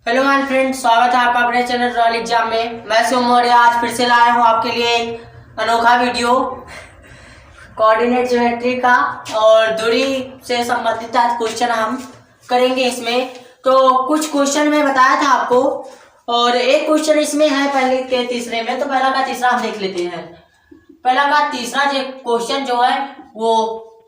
Hello my friend, स्वागत है आपका अपने चैनल रॉयल एग्जाम में। मैं शिवम मौर्य आज फिर से लाया हूँ आपके लिए एक अनोखा वीडियो कोऑर्डिनेट ज्योमेट्री का और दूरी से संबंधित आज क्वेश्चन हम करेंगे इसमें। तो कुछ क्वेश्चन मैं बताया था आपको और एक क्वेश्चन इसमें है पहले के तीसरे में, तो पहला का तीसरा हम देख लेते हैं। पहला का तीसरा जो क्वेश्चन जो है वो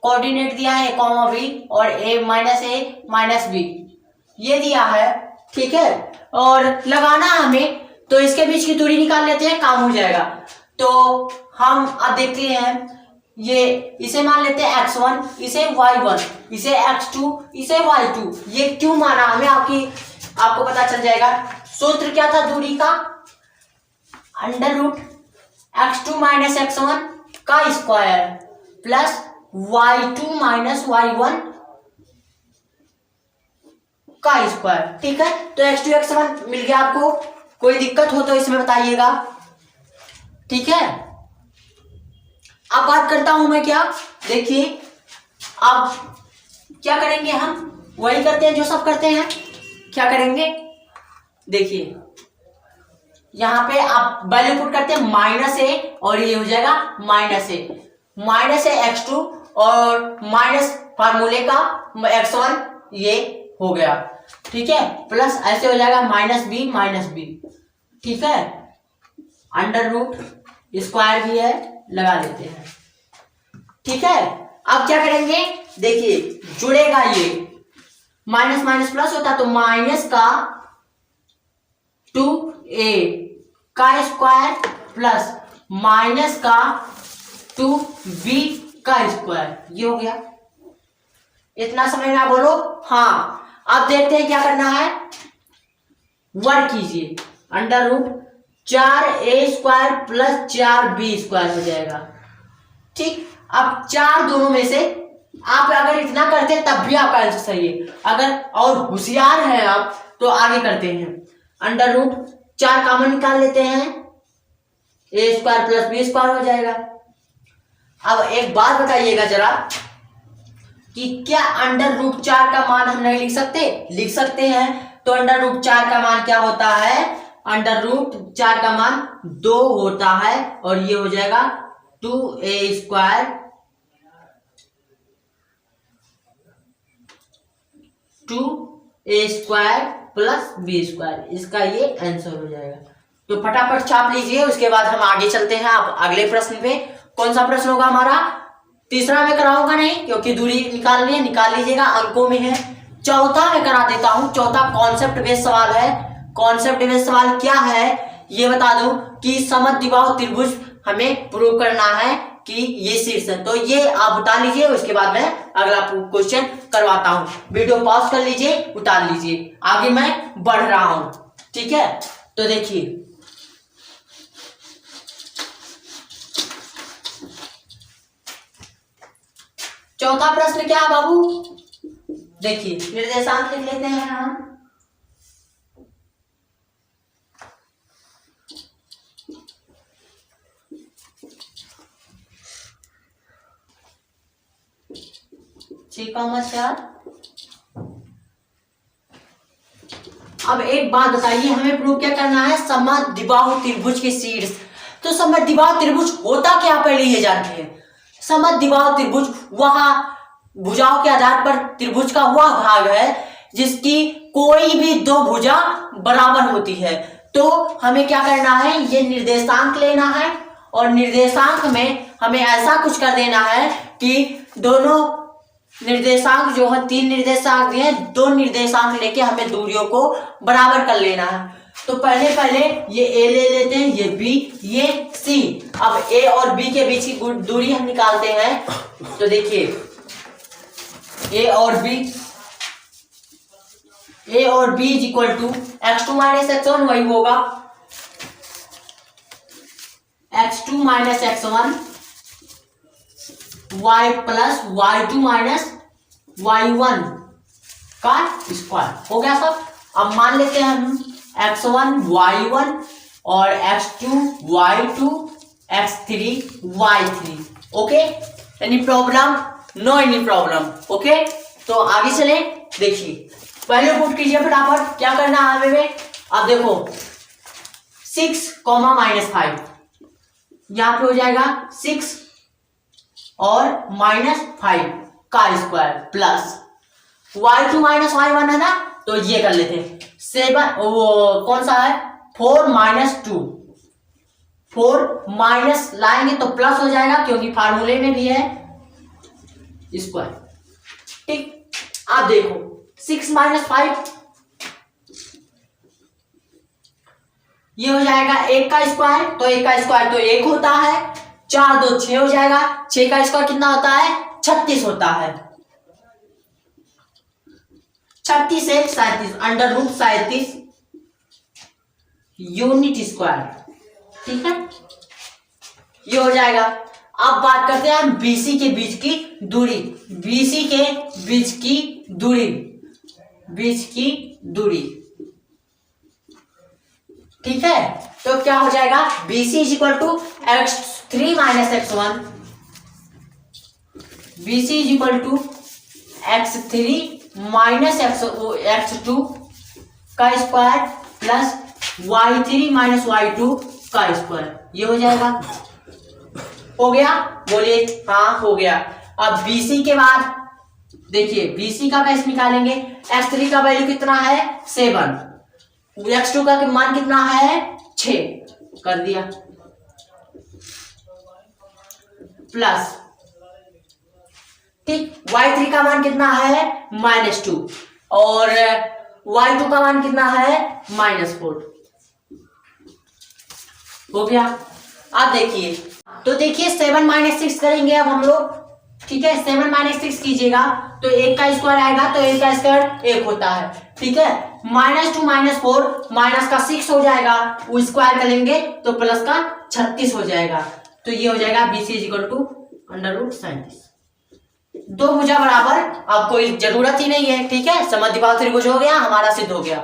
कोऑर्डिनेट दिया है a, b और a - b ये दिया है, ठीक है। और लगाना हमें, तो इसके बीच की दूरी निकाल लेते हैं, काम हो जाएगा। तो हम अब देखते हैं, ये इसे मान लेते हैं x1, इसे y1, इसे x2, इसे y2। ये क्यों माना हमें आपको पता चल जाएगा। सूत्र क्या था दूरी का, √x2 - x1 का स्क्वायर प्लस y2 - y1 का स्क्वायर, ठीक है। तो x2 x1 मिल गया आपको। कोई दिक्कत हो तो इसमें बताइएगा, ठीक है। अब बात करता हूं मैं क्या, देखिए अब क्या करेंगे, हम वही करते हैं जो सब करते हैं। क्या करेंगे, देखिए यहां पे आप वैल्यू पुट करते हैं -a और ये हो जाएगा -a x2 और माइनस फार्मूले का x1 ये हो गया, ठीक है। प्लस ऐसे हो जाएगा -b, ठीक है। √ स्क्वायर भी है, लगा लेते हैं, ठीक है। अब क्या करेंगे, देखिए जुड़ेगा, ये माइनस प्लस होता तो माइनस का 2a का स्क्वायर प्लस माइनस का 2b का स्क्वायर, ये हो गया। इतना समझ में बोलो हाँ। अब देखते हैं क्या करना है, वर्क कीजिए। √4a² प्लस 4b² हो जाएगा, ठीक। अब 4 दोनों में से आप अगर इतना करते हैं तब भी आपका आंसर सही है। अगर और होशियार हैं आप तो आगे करते हैं। √4 कॉमन निकाल लेते हैं, a² प्लस b² हो जाएगा। अब एक बात बताइएगा जरा कि क्या √4 का मान हम नहीं लिख सकते? लिख सकते हैं। तो √4 का मान क्या होता है, √4 का मान 2 होता है और ये हो जाएगा 2a² प्लस b², इसका ये आंसर हो जाएगा। तो फटाफट छाप लीजिए, उसके बाद हम आगे चलते हैं। आप अगले प्रश्न पे, कौन सा प्रश्न होगा हमारा, तीसरा में कराऊंगा नहीं क्योंकि दूरी निकालनी है, निकाल लीजिएगा, अंकों में है। चौथा में करा देता हूं। चौथा कॉन्सेप्ट बेस्ड सवाल है। कॉन्सेप्ट बेस्ड सवाल क्या है ये बता दूं कि समद्विबाहु त्रिभुज हमें प्रूव करना है कि ये शीर्ष है। तो ये आप उतार लीजिए, उसके बाद मैं अगला क्वेश्चन करवाता हूं। वीडियो पॉज कर लीजिए, उतार लीजिए, आगे मैं बढ़ रहा हूं, ठीक है। तो देखिए चौथा प्रश्न क्या है बाबू, देखिए निर्देशांक लिख लेते हैं हम। अब एक बात बताइए, हमें प्रूव क्या करना है, समद्विबाहु त्रिभुज के शीर्ष। तो समद्विबाहु त्रिभुज होता क्या, पहले ये जानते हैं। समद्विबाहु त्रिभुज वह भुजाओं के आधार पर त्रिभुज का वह भाग है जिसकी कोई भी दो भुजा बराबर होती है। तो हमें क्या करना है, ये निर्देशांक लेना है और निर्देशांक में हमें ऐसा कुछ कर देना है कि दोनों निर्देशांक जो है, 3 निर्देशांक दिए हैं, 2 निर्देशांक लेके हमें दूरियों को बराबर कर लेना है। तो पहले ये a ले लेते हैं, ये b, ये c। अब a और b के बीच की दूरी हम निकालते हैं। तो देखिए a और b = x2 - x1, वही होगा x2 - x1 y plus y2 - y1 का स्क्वायर हो गया सब। अब मान लेते हैं हम x1 y1 और x2 y2 x3 y3। Okay, any problem? No any problem. Okay, तो आगे चले। देखिए वैल्यू पुट कीजिए फटाफट। क्या करना है हमें, अब देखो 6 कॉमा -5, यहां पे हो जाएगा 6 और -5 का स्क्वायर प्लस y2 -y1 है ना, तो ये कर लेते हैं 7, वो कौन सा है 4 - 2, 4 माइनस लाएंगे तो प्लस हो जाएगा क्योंकि फार्मूले में भी है स्क्वायर। ठीक, आप देखो 6 - 5 ये हो जाएगा 1 का स्क्वायर, तो 1 का स्क्वायर तो 1 होता है, 4 2 6 हो जाएगा, 6 का स्क्वायर कितना होता है 36 होता है, 36 1 37 √37 यूनिट स्क्वायर। ठीक है, ये हो जाएगा। अब बात करते हैं हम बीसी के बीच की दूरी, बीसी के बीच की दूरी, बीच की दूरी। ठीक है, तो क्या हो जाएगा BC = x3 - x1, BC = x3 - x2 का स्क्वायर प्लस y3 - y2 का स्क्वायर, ये हो जाएगा। हो गया, बोलिए हाँ हो गया। अब BC के बाद देखिए BC का बेस निकालेंगे, x3 का वैल्यू कितना है 7, x2 का मान कितना है 6 कर दिया, प्लस ठीक y3 का मान कितना है -2 और y2 का मान कितना है -4। हो गया। अब देखिए, तो देखिए 7 - 6 करेंगे अब हम लोग। ठीक है, 7 - 6 कीजिएगा तो 1 का स्क्वायर आएगा, तो 1 का स्क्वायर 1 होता है। ठीक है, -2 - 4 माइनस का 6 हो जाएगा, वो स्क्वायर करेंगे तो प्लस का 36 हो जाएगा, तो ये हो जाएगा BC = √37। दो भुजा बराबर, अब कोई जरूरत ही नहीं है। ठीक है, समद्विबाहु त्रिभुज हो गया हमारा, सिद्ध हो गया।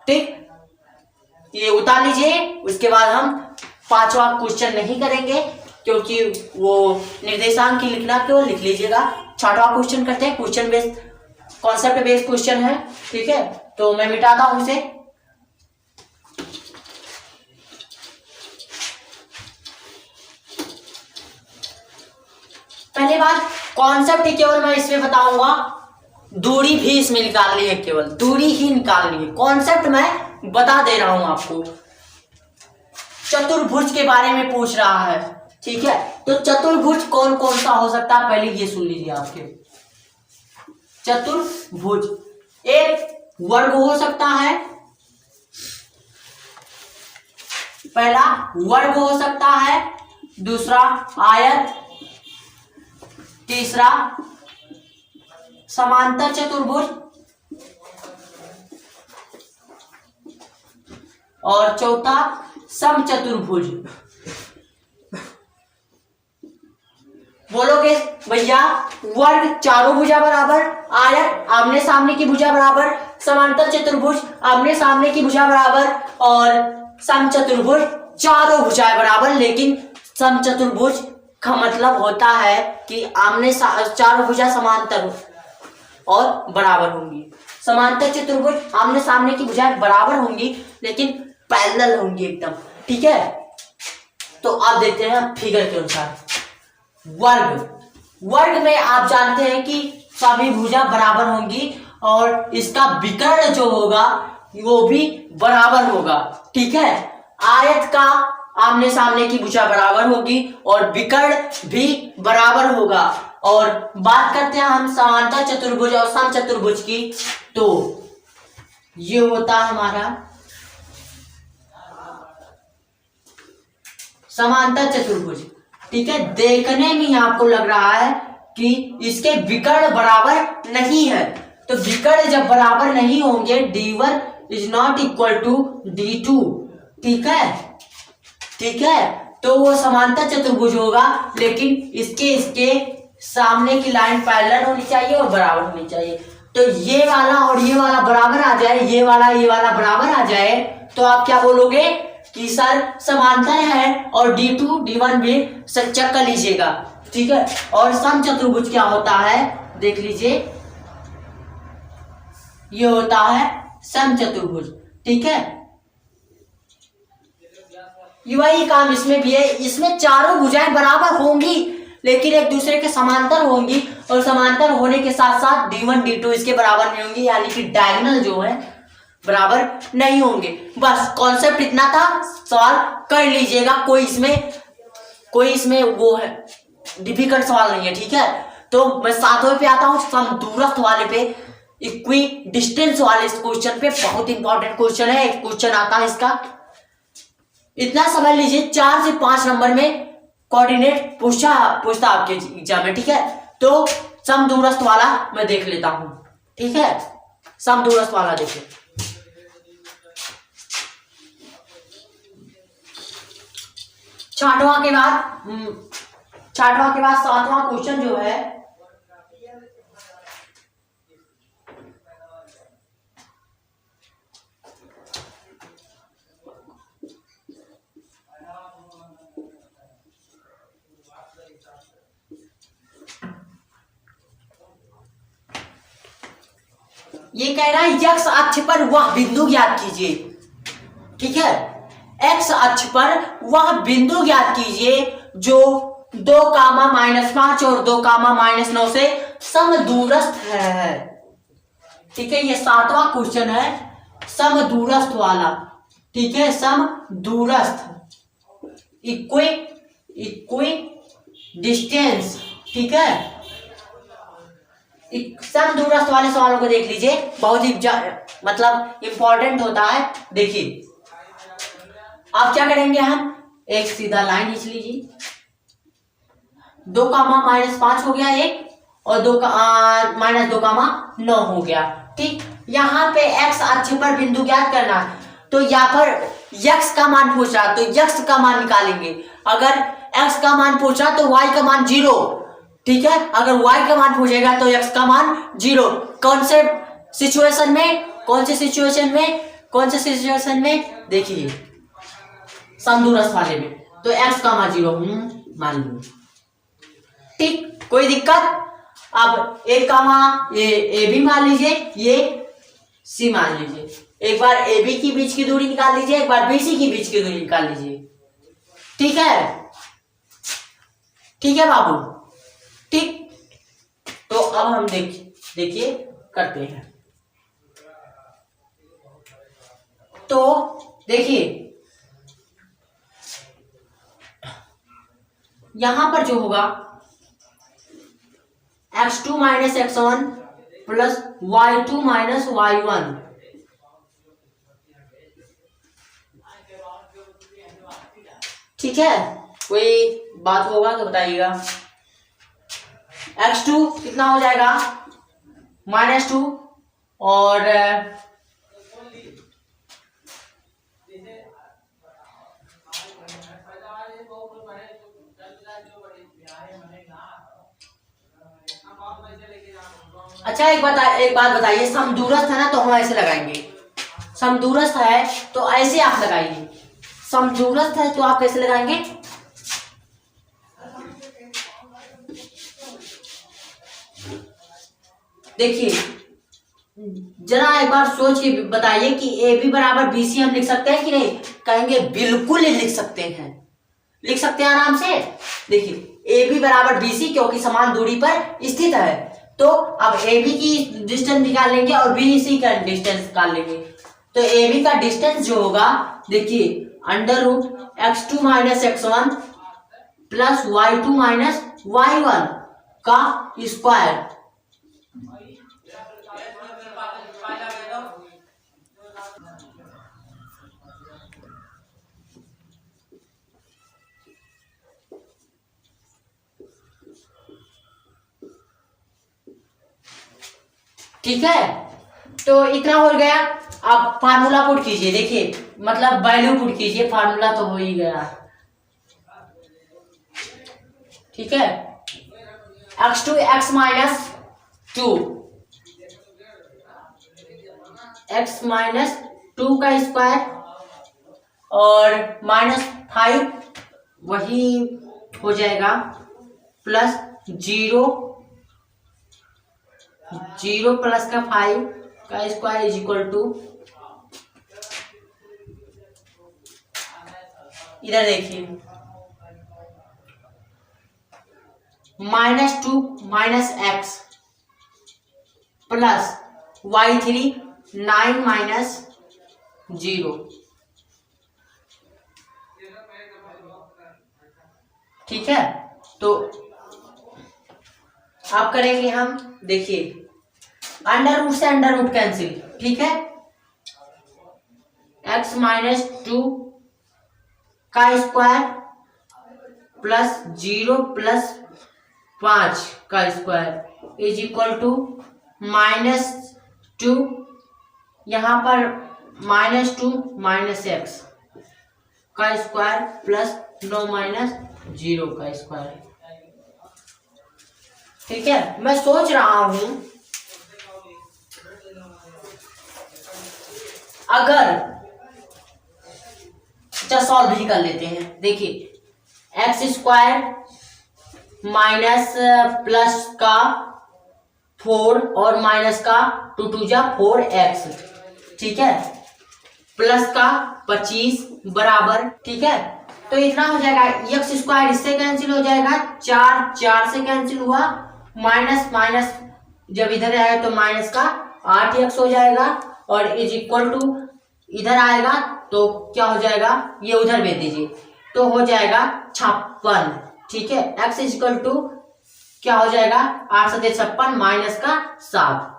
ठीक, ये उतार लीजिए। उसके बाद हम 5वां क्वेश्चन नहीं करेंगे क्योंकि वो निर्देशांक की लिखना केवल लिख लीजिएगा। 6वां क्वेश्चन करते हैं, question based, concept based question है। ठीक है, तो मैं मिटाता हूं इसे। पहले बात कॉन्सेप्ट ही केवल मैं इसमें बताऊंगा, दूरी भी इसमें निकालनी है, केवल दूरी ही निकालनी है, कॉन्सेप्ट मैं बता दे रहा हूं आपको। चतुर्भुज के बारे में पूछ रहा है। ठीक है, तो चतुर्भुज कौन कौन सा हो सकता है पहले ये सुन लीजिए आपके। चतुर्भुज एक वर्ग हो सकता है, पहला वर्ग हो सकता है, दूसरा आयत, तीसरा समांतर चतुर्भुज और चौथा समचतुर्भुज। बोलोगे भैया वर्ग चारों भुजा बराबर, आयत आमने सामने की भुजा बराबर, समांतर चतुर्भुज आमने सामने की भुजा बराबर और समचतुर्भुज चारों भुजाएं बराबर। लेकिन समचतुर्भुज का मतलब होता है कि आमने चारों भुजा समांतर और बराबर होंगी। समांतर चतुर्भुज आमने सामने की भुजाएं बराबर होंगी लेकिन पैरेलल होंगी एकदम। ठीक है, तो अब देखते हैं फिगर के अनुसार। वर्ग में आप जानते हैं कि सभी भुजा बराबर होंगी और इसका विकर्ण जो होगा वो भी बराबर होगा। ठीक है, आयत का आमने सामने की भुजा बराबर होगी और विकर्ण भी बराबर होगा। और बात करते हैं हम समांतर चतुर्भुज और समचतुर्भुज की, तो ये होता है हमारा समांतर चतुर्भुज। ठीक है, देखने में आपको लग रहा है कि इसके विकर्ण बराबर नहीं है, तो विकर्ण जब बराबर नहीं होंगे d1 ≠ d2। ठीक है, तो वो समांतर चतुर्भुज होगा, लेकिन इसके सामने की लाइन पैरेलल होनी चाहिए और बराबर होनी चाहिए। तो ये वाला और ये वाला बराबर आ जाए, ये वाला बराबर आ जाए, तो आप क्या बोलोगे कि सर समांतर है और d2 d1 भी चेक कर लीजिएगा। ठीक है, और समचतुर्भुज क्या होता है देख लीजिए। ये होता है समचतुर्भुज। ठीक है, ये वही काम इसमें भी है। इसमें चारों भुजाएं बराबर होंगी लेकिन एक दूसरे के समांतर होंगी और समांतर होने के साथ साथ d1 d2 इसके बराबर नहीं होंगी, यानी कि डायगोनल जो है बराबर नहीं होंगे। बस कॉन्सेप्ट इतना था, सवाल कर लीजिएगा। कोई इसमें वो है डिफिकल्ट सवाल नहीं है। ठीक है, तो मैं 7वें पे आता हूँ, समदूरस्थ वाले पे, इक्वी डिस्टेंस वाले इस क्वेश्चन पे। बहुत इंपॉर्टेंट क्वेश्चन है, एक क्वेश्चन आता है इसका, इतना समझ लीजिए 4 से 5 नंबर में कोऑर्डिनेट पूछता आपके एग्जाम में। ठीक है, तो समदूरस्थ वाला मैं देख लेता हूं। ठीक है, समदूरस्थ वाला देखिए, छठवां के बाद 7वां क्वेश्चन जो है, ये कह रहा है x अक्ष पर वह बिंदु ज्ञात कीजिए। ठीक है, x अक्ष पर वह बिंदु ज्ञात कीजिए जो 2, -5 और 2, -9 से समदूरस्थ है। ठीक है, ये 7वां क्वेश्चन है समदूरस्थ वाला। ठीक है, समदूरस्थ इक्वी डिस्टेंस। ठीक है, समदूरस्थ वाले सवालों को देख लीजिए, बहुत ही मतलब इंपॉर्टेंट होता है। देखिए अब क्या करेंगे, हम एक सीधा लाइन खींच लीजिए, 2, -5 हो गया एक, और 2, -2, 9 हो गया। ठीक, यहाँ पे x अक्ष पर बिंदु ज्ञात करना है, तो यहाँ पर x का मान पूछा तो x का मान निकालेंगे। अगर x का मान पूछा तो y का मान 0। ठीक है, अगर y का मान पूछेगा तो x का मान 0। कौन से सिचुएशन में देखिए, समदूरस्थ वाले में, तो x का मान 0 मान लो। ठीक, कोई दिक्कत? अब a का मान ए बी मान लीजिए, ये c मान लीजिए। एक बार ए बी की बीच की दूरी निकाल लीजिए, एक बार बी सी की बीच की दूरी निकाल लीजिए। ठीक है बाबू। ठीक, तो अब हम देखिए करते हैं। तो देखिए यहां पर जो होगा x2 - x1 plus y2 - y1। ठीक है, कोई बात होगा तो बताइएगा। x2 कितना हो जाएगा, -2, और अच्छा एक बात बताइए, समदूरस्थ है ना तो हम ऐसे लगाएंगे। समदूरस्थ है तो ऐसे आप लगाइए, समदूरस्थ है तो आप कैसे लगाएंगे, देखिए जरा एक बार सोच के बताइए कि ए बी बराबर बी सी हम लिख सकते हैं कि नहीं? कहेंगे बिल्कुल लिख सकते हैं आराम से। देखिए ए बी बराबर बी सी, क्योंकि समान दूरी पर स्थित है। तो अब ए बी की डिस्टेंस निकाल लेंगे और बी सी का डिस्टेंस निकाल लेंगे। तो ए बी का डिस्टेंस जो होगा, देखिए √x2 - x1 plus y2 - y1 का स्क्वायर। ठीक है, तो इतना हो गया। अब फार्मूला पुट कीजिए, देखिए मतलब वैल्यू पुट कीजिए, फार्मूला तो हो ही गया। ठीक है, x2 x - 2 x-2 का स्क्वायर और -5 वही हो जाएगा, प्लस 0 प्लस का 5 का स्क्वायर इज इक्वल टू, इधर देखिए, -2 -x प्लस y3 9 -0। ठीक है, तो अब करेंगे हम, देखिए अंडर रूट से अंडर रूट कैंसिल। ठीक है, x -2 का स्क्वायर प्लस 0 प्लस 5 का स्क्वायर इज इक्वल टू -2, यहाँ पर -2 -x का स्क्वायर प्लस 9 -0 का स्क्वायर। ठीक है, मैं सोच रहा हूं अगर, अच्छा सॉल्व भी कर लेते हैं। देखिए एक्स स्क्वायर माइनस प्लस का 4 और माइनस का 2 2 जा 4x, ठीक है, प्लस का 25 बराबर, ठीक है, तो इतना हो जाएगा, एक्स स्क्वायर इससे कैंसिल हो जाएगा, 4 से कैंसिल हुआ, माइनस माइनस जब इधर आएगा तो माइनस का 8x हो जाएगा, और इज इक्वल टू इधर आएगा तो क्या हो जाएगा, ये उधर भेज दीजिए, तो हो जाएगा 56। ठीक है, x इज इक्वल टू क्या हो जाएगा, 8 7 56 माइनस का 7।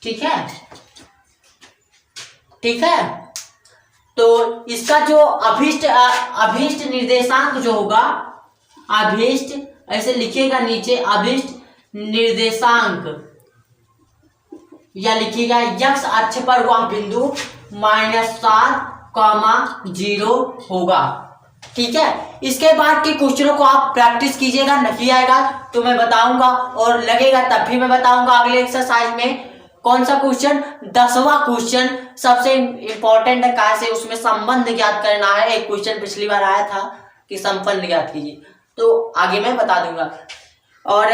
ठीक है, ठीक है, तो इसका जो अभीष्ट निर्देशांक जो होगा, अभीष्ट ऐसे लिखिएगा नीचे, अभीष्ट निर्देशांक, या लिखिएगा x अक्ष पर वह बिंदु -7,0 होगा। ठीक है, इसके बाद के क्वेश्चनों को आप प्रैक्टिस कीजिएगा, नहीं आएगा तो मैं बताऊंगा, और लगेगा तब भी मैं बताऊंगा अगले एक्सरसाइज में कौन सा क्वेश्चन। 10वां क्वेश्चन सबसे इंपॉर्टेंट है, कहा से उसमें संबंध ज्ञात करना है। एक क्वेश्चन पिछली बार आया था कि संबंध ज्ञात कीजिए, तो आगे मैं बता दूंगा। और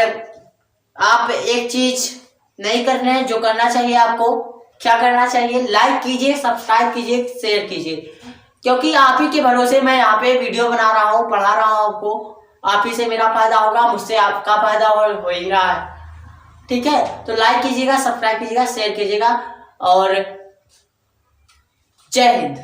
आप एक चीज नहीं करना है, जो करना चाहिए आपको, क्या करना चाहिए, लाइक कीजिए, सब्सक्राइब कीजिए, शेयर कीजिए, क्योंकि आप ही के भरोसे मैं यहाँ पे वीडियो बना रहा हूँ, पढ़ा रहा हूँ आपको, आप ही से मेरा फायदा होगा, मुझसे आपका फायदा हो ही रहा है। ठीक है, तो लाइक कीजिएगा, सब्सक्राइब कीजिएगा, शेयर कीजिएगा, और जय हिंद।